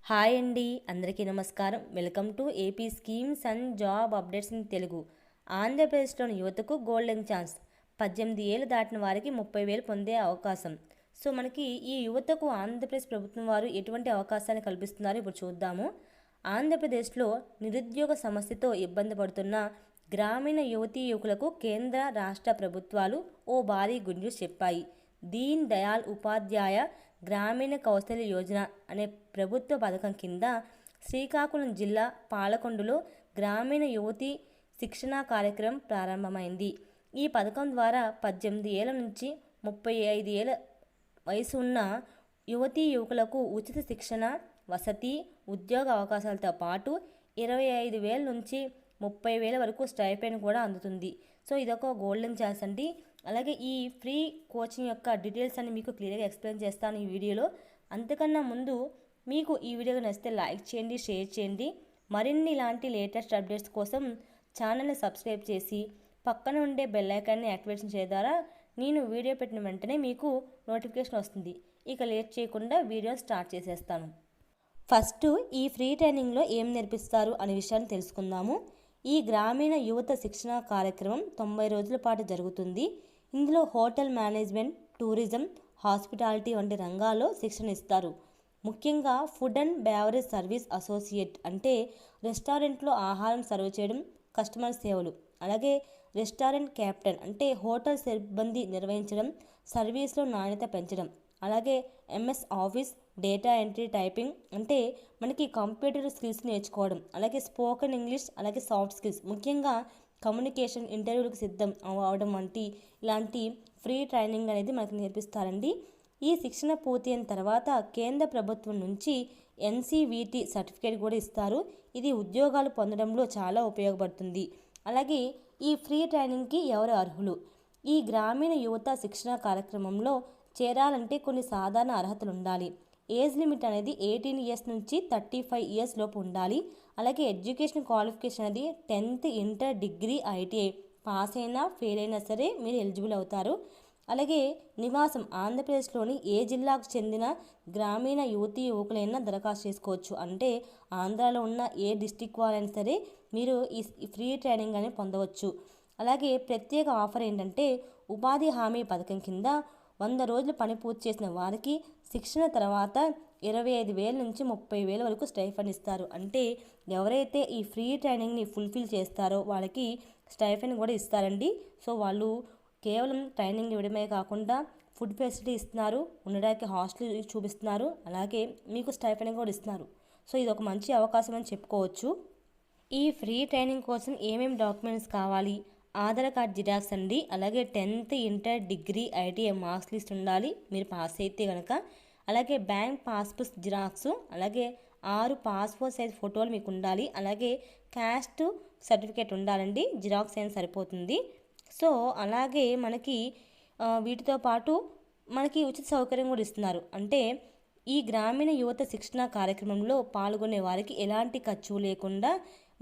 Hi అండి, అందరికీ నమస్కారం. Welcome to AP schemes and job updates in Telugu. ఆంధ్రప్రదేశ్లోని యువతకు గోల్డెన్ ఛాన్స్. 18 ఏళ్ళు దాటిన వారికి 30,000 పొందే అవకాశం. సో మనకి ఈ యువతకు ఆంధ్రప్రదేశ్ ప్రభుత్వం వారు ఎటువంటి అవకాశాలు కల్పిస్తున్నారో ఇప్పుడు చూద్దాము. ఆంధ్రప్రదేశ్లో నిరుద్యోగ సమస్యతో ఇబ్బంది పడుతున్న గ్రామీణ యువతీ యువకులకు కేంద్ర రాష్ట్ర ప్రభుత్వాలు ఓ భారీ గుడ్ న్యూస్ చెప్పాయి. దీన్ దయాళ్ ఉపాధ్యాయ గ్రామీణ కౌశల్య యోజన అనే ప్రభుత్వ పథకం కింద శ్రీకాకుళం జిల్లా పాలకొండలో గ్రామీణ యువతి శిక్షణా కార్యక్రమం ప్రారంభమైంది. ఈ పథకం ద్వారా 18 ఏళ్ల నుంచి 35 ఏళ్ల వయసు ఉన్న యువతీ యువకులకు ఉచిత శిక్షణ, వసతి, ఉద్యోగ అవకాశాలతో పాటు 25,000 నుంచి 30,000 వరకు స్టైపెండ్ కూడా అందుతుంది. సో ఇదొక గోల్డెన్ ఛాన్స్ అండి. అలాగే ఈ ఫ్రీ కోచింగ్ యొక్క డీటెయిల్స్ అన్ని మీకు క్లియర్గా ఎక్స్ప్లెయిన్ చేస్తాను ఈ వీడియోలో. అంతకన్నా ముందు మీకు ఈ వీడియో నచ్చితే లైక్ చేయండి, షేర్ చేయండి. మరిన్ని ఇలాంటి లేటెస్ట్ అప్డేట్స్ కోసం ఛానల్ని సబ్స్క్రైబ్ చేసి పక్కన ఉండే బెల్ ఐకాన్ని యాక్టివేషన్ చేయడం ద్వారా నేను వీడియో పెట్టిన వెంటనే మీకు నోటిఫికేషన్ వస్తుంది. ఇక లేట్ చేయకుండా వీడియో స్టార్ట్ చేసేస్తాను. ఫస్ట్ ఈ ఫ్రీ ట్రైనింగ్లో ఏం నేర్పిస్తారు అనే విషయాన్ని తెలుసుకుందాము. ఈ గ్రామీణ యువత శిక్షణ కార్యక్రమం 90 రోజుల పాటు జరుగుతుంది. ఇందులో హోటల్ మేనేజ్మెంట్, టూరిజం, హాస్పిటాలిటీ వంటి రంగాల్లో శిక్షణ ఇస్తారు. ముఖ్యంగా food and beverage service associate అంటే రెస్టారెంట్లో ఆహారం సర్వ్ చేయడం, కస్టమర్ సేవలు. అలాగే రెస్టారెంట్ కెప్టెన్ అంటే హోటల్ సిబ్బంది నిర్వహించడం, సర్వీస్లో నాణ్యత పెంచడం. అలాగే MS office, data entry, typing అంటే మనకి కంప్యూటర్ స్కిల్స్ నేర్చుకోవడం. అలాగే స్పోకెన్ ఇంగ్లీష్, అలాగే సాఫ్ట్ స్కిల్స్, ముఖ్యంగా కమ్యూనికేషన్, ఇంటర్వ్యూలకు సిద్ధం అవడం వంటి ఇలాంటి ఫ్రీ ట్రైనింగ్ అనేది మనకు నేర్పిస్తారండి. ఈ శిక్షణ పూర్తయిన తర్వాత కేంద్ర ప్రభుత్వం నుంచి ఎన్సీవీటీ సర్టిఫికేట్ కూడా ఇస్తారు. ఇది ఉద్యోగాలు పొందడంలో చాలా ఉపయోగపడుతుంది. అలాగే ఈ ఫ్రీ ట్రైనింగ్కి ఎవరు అర్హులు? ఈ గ్రామీణ యువత శిక్షణ కార్యక్రమంలో చేరాలంటే కొన్ని సాధారణ అర్హతలు ఉండాలి. ఏజ్ లిమిట్ అనేది 18 ఇయర్స్ నుంచి 35 ఇయర్స్ లోపు ఉండాలి. అలాగే ఎడ్యుకేషన్ క్వాలిఫికేషన్ అనేది 10th, inter, degree, ITI pass అయినా ఫెయిల్ అయినా సరే మీరు ఎలిజిబుల్ అవుతారు. అలాగే నివాసం ఆంధ్రప్రదేశ్లోని ఏ జిల్లాకు చెందిన గ్రామీణ యువతీ యువకులైనా దరఖాస్తు చేసుకోవచ్చు. అంటే ఆంధ్రాలో ఉన్న ఏ డిస్టిక్ వాళ్ళైనా సరే మీరు ఈ ఫ్రీ ట్రైనింగ్ అనేది పొందవచ్చు. అలాగే ప్రత్యేక ఆఫర్ ఏంటంటే ఉపాధి హామీ పథకం కింద 100 రోజులు పని పూర్తి చేసిన వారికి శిక్షణ తర్వాత 25,000 నుంచి 30,000 వరకు స్టైఫండ్ ఇస్తారు. అంటే ఎవరైతే ఈ ఫ్రీ ట్రైనింగ్ని ఫుల్ఫిల్ చేస్తారో వాళ్ళకి స్టైఫండ్ కూడా ఇస్తారండి. సో వాళ్ళు కేవలం ట్రైనింగ్ ఇవ్వడమే కాకుండా ఫుడ్ ఫెసిలిటీ ఇస్తున్నారు, ఉండడానికి హాస్టల్ చూపిస్తున్నారు, అలాగే మీకు స్టైఫండ్ కూడా ఇస్తున్నారు. సో ఇది ఒక మంచి అవకాశం అని చెప్పుకోవచ్చు. ఈ ఫ్రీ ట్రైనింగ్ కోసం ఏమేమి డాక్యుమెంట్స్ కావాలి? ఆధార్ కార్డ్ జిరాక్స్ అండి. అలాగే 10th, inter, degree, ITI marks list ఉండాలి మీరు పాస్ అయితే కనుక. అలాగే బ్యాంక్ పాస్బుక్ జిరాక్స్, అలాగే 6 పాస్పోర్ట్ సైజ్ ఫోటోలు మీకు ఉండాలి. అలాగే క్యాస్ట్ సర్టిఫికేట్ ఉండాలండి, జిరాక్స్ అయినా సరిపోతుంది. సో అలాగే మనకి వీటితో పాటు మనకి ఉచిత సౌకర్యం కూడా ఇస్తున్నారు. అంటే ఈ గ్రామీణ యువత శిక్షణ కార్యక్రమంలో పాల్గొనే వారికి ఎలాంటి ఖర్చు లేకుండా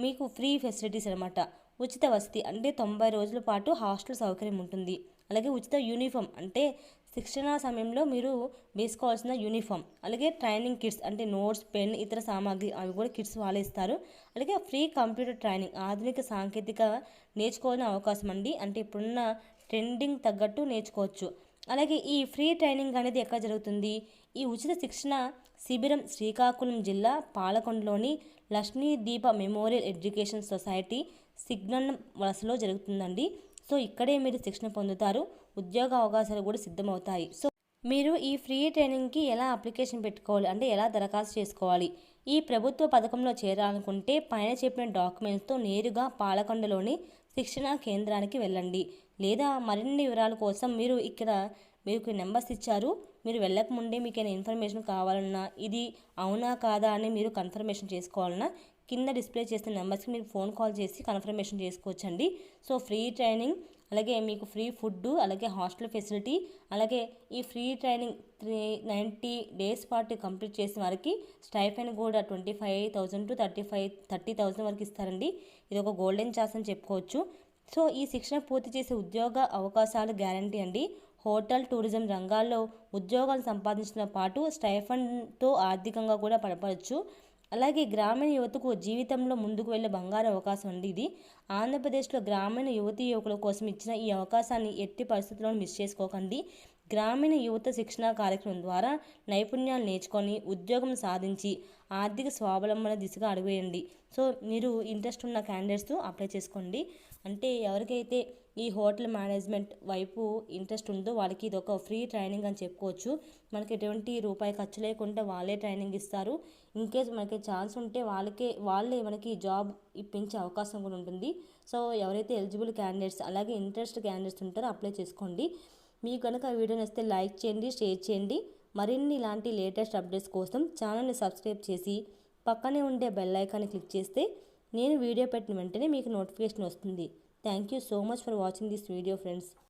మీకు ఫ్రీ ఫెసిలిటీస్ అనమాట. ఉచిత వసతి అంటే 90 రోజుల పాటు హాస్టల్ సౌకర్యం ఉంటుంది. అలాగే ఉచిత యూనిఫామ్ అంటే శిక్షణ సమయంలో మీరు వేసుకోవాల్సిన యూనిఫామ్. అలాగే ట్రైనింగ్ కిట్స్ అంటే నోట్స్, పెన్, ఇతర సామాగ్రి అవి కూడా కిట్స్ వాళ్ళే ఇస్తారు. అలాగే ఫ్రీ కంప్యూటర్ ట్రైనింగ్, ఆధునిక సాంకేతిక నేర్చుకోవాలని అవకాశం అండి. అంటే ఇప్పుడున్న ట్రెండింగ్ తగ్గట్టు నేర్చుకోవచ్చు. అలాగే ఈ ఫ్రీ ట్రైనింగ్ అనేది ఎక్కడ జరుగుతుంది? ఈ ఉచిత శిక్షణ శిబిరం శ్రీకాకుళం జిల్లా పాలకొండలోని లక్ష్మీ దీప మెమోరియల్ ఎడ్యుకేషన్ సొసైటీ సిగ్నల్ వలసలో జరుగుతుందండి. సో ఇక్కడే మీరు శిక్షణ పొందుతారు, ఉద్యోగ అవకాశాలు కూడా సిద్ధమవుతాయి. సో మీరు ఈ ఫ్రీ ట్రైనింగ్కి ఎలా అప్లికేషన్ పెట్టుకోవాలి అంటే ఎలా దరఖాస్తు చేసుకోవాలి? ఈ ప్రభుత్వ పథకంలో చేరాలనుకుంటే పైన చెప్పిన డాక్యుమెంట్స్తో నేరుగా పాలకొండలోని శిక్షణ కేంద్రానికి వెళ్ళండి. లేదా మరిన్ని వివరాల కోసం మీరు ఇక్కడ మీకు నెంబర్స్ ఇచ్చారు. మీరు వెళ్ళకముందే మీకు ఏమైనా ఇన్ఫర్మేషన్ కావాలన్నా, ఇది అవునా కాదా అని మీరు కన్ఫర్మేషన్ చేసుకోవాలన్నా కింద డిస్ప్లే చేసిన నెంబర్స్కి మీరు ఫోన్ కాల్ చేసి కన్ఫర్మేషన్ చేసుకోవచ్చండి. సో ఫ్రీ ట్రైనింగ్, అలాగే మీకు ఫ్రీ ఫుడ్, అలాగే హాస్టల్ ఫెసిలిటీ, అలాగే ఈ ఫ్రీ ట్రైనింగ్ 90 డేస్ పాటు కంప్లీట్ చేసిన వారికి స్టైఫండ్ కూడా 25,000 to 30,000 వరకు ఇస్తారండి. ఇది ఒక గోల్డెన్ ఛాన్స్ అని చెప్పుకోవచ్చు. సో ఈ శిక్షణ పూర్తి చేసే ఉద్యోగ అవకాశాలు గ్యారంటీ అండి. హోటల్, టూరిజం రంగాల్లో ఉద్యోగాలు సంపాదించడంతో పాటు స్టైఫండ్తో ఆర్థికంగా కూడా బలపడవచ్చు. అలాగే గ్రామీణ యువతకు జీవితంలో ముందుకు వెళ్ళే బంగారు అవకాశం అండి ఇది. ఆంధ్రప్రదేశ్లో గ్రామీణ యువతీ యువకుల కోసం ఇచ్చిన ఈ అవకాశాన్ని ఎట్టి పరిస్థితుల్లోనూ మిస్ చేసుకోకండి. గ్రామీణ యువత శిక్షణ కార్యక్రమం ద్వారా నైపుణ్యాలు నేర్చుకొని ఉద్యోగం సాధించి ఆర్థిక స్వావలంబన దిశగా అడుగువేయండి. సో మీరు ఇంట్రెస్ట్ ఉన్న క్యాండిడేట్స్ అప్లై చేసుకోండి. అంటే ఎవరికైతే ఈ హోటల్ మేనేజ్మెంట్ వైపు ఇంట్రెస్ట్ ఉందో వాళ్ళకి ఇది ఒక ఫ్రీ ట్రైనింగ్ అని చెప్పుకోవచ్చు. మనకి ఎటువంటి రూపాయి ఖర్చు లేకుండా వాళ్ళే ట్రైనింగ్ ఇస్తారు. ఇన్కేస్ మనకి ఛాన్స్ ఉంటే వాళ్ళే మనకి జాబ్ ఇప్పించే అవకాశం కూడా ఉంటుంది. సో ఎవరైతే ఎలిజిబుల్ క్యాండిడేట్స్ అలాగే ఇంట్రెస్ట్ క్యాండిడేట్స్ ఉంటారో అప్లై చేసుకోండి. మీకు కనుక వీడియో నచ్చితే లైక్ చేయండి, షేర్ చేయండి. మరిన్ని ఇలాంటి లేటెస్ట్ అప్డేట్స్ కోసం ఛానల్ని సబ్స్క్రైబ్ చేసి పక్కనే ఉండే బెల్ ఐకాన్ని క్లిక్ చేస్తే నేను వీడియో పెట్టిన వెంటనే మీకు నోటిఫికేషన్ వస్తుంది. Thank you so much for watching this video friends.